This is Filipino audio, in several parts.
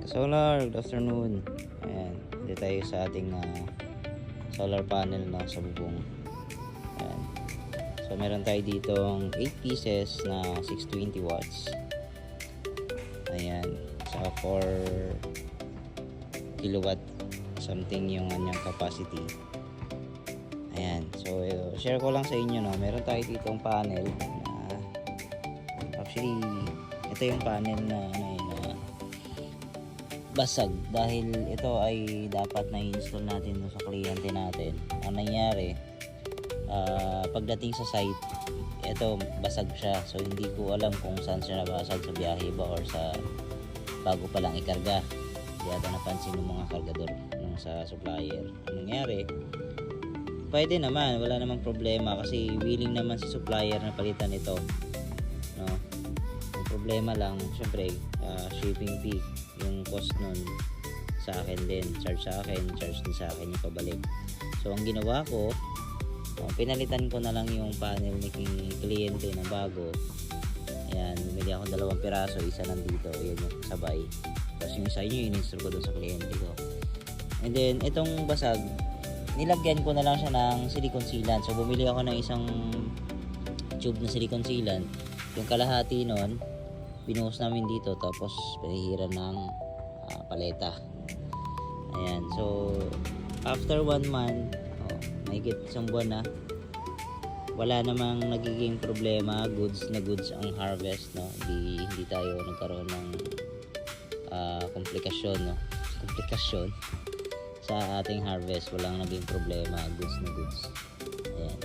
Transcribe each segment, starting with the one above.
Solar, good afternoon. Ayan, dito tayo sa ating solar panel no, sa bubong. Ayan. So meron tayo ditong 8 pieces na 620 watts. Ayan, sa 4 kilowatt something yung kanyang capacity. Ayan, so share ko lang sa inyo no, meron tayo ditong panel na actually ito yung panel na basag dahil ito ay dapat na install natin sa kliyente natin. Ang nangyari, pagdating sa site, ito basag siya, so hindi ko alam kung saan siya nabasag, sa biyahe ba or sa bago pa lang ikarga. Hindi ata napansin ng mga kargador ng sa supplier. Ang nangyari, pwede naman, wala namang problema kasi willing naman si supplier na palitan ito, no? Ang problema lang syempre shipping fee, yung cost nun sa akin din, charge sa akin, charge din sa akin yung pabalik. So ang ginawa ko, pinalitan ko na lang yung panel ni kliyente na bago. Ayan, bumili ako 2 piraso, isa nandito, ayan yung sabay, tapos yung isa yun in-install ko doon sa kliyente ko. And then itong basag, nilagyan ko na lang siya ng silicone sealant. So bumili ako ng isang tube na silicone sealant, yung kalahati nun binuhos namin dito, tapos pinahiran ng paleta. Ayan, so after 1 month, mahigit isang buwan na, wala namang nagiging problema, goods na goods ang harvest, no? Hindi tayo nagkaroon ng komplikasyon, no? Komplikasyon sa ating harvest, walang naging problema, goods na goods. Ayan,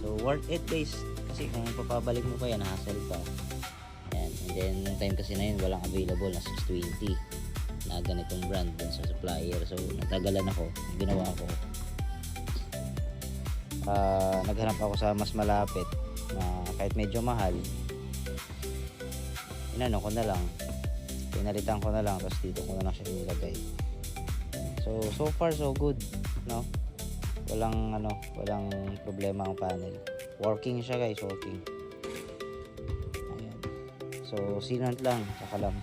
so worth it guys, kasi kung papabalik mo pa yan, hassle pa. Ayan. And then nung time kasi na yun, walang available na 620 na ganitong brand dun sa supplier, so natagalan ako. Ginawa ko, naghanap ako sa mas malapit na kahit medyo mahal, inano ko na lang, pinalitan ko na lang, tapos dito ko na lang siya nilagay. So far so good, no? Walang problema ang panel. Working siya guys, working. Ayan. So sealant lang, saka lang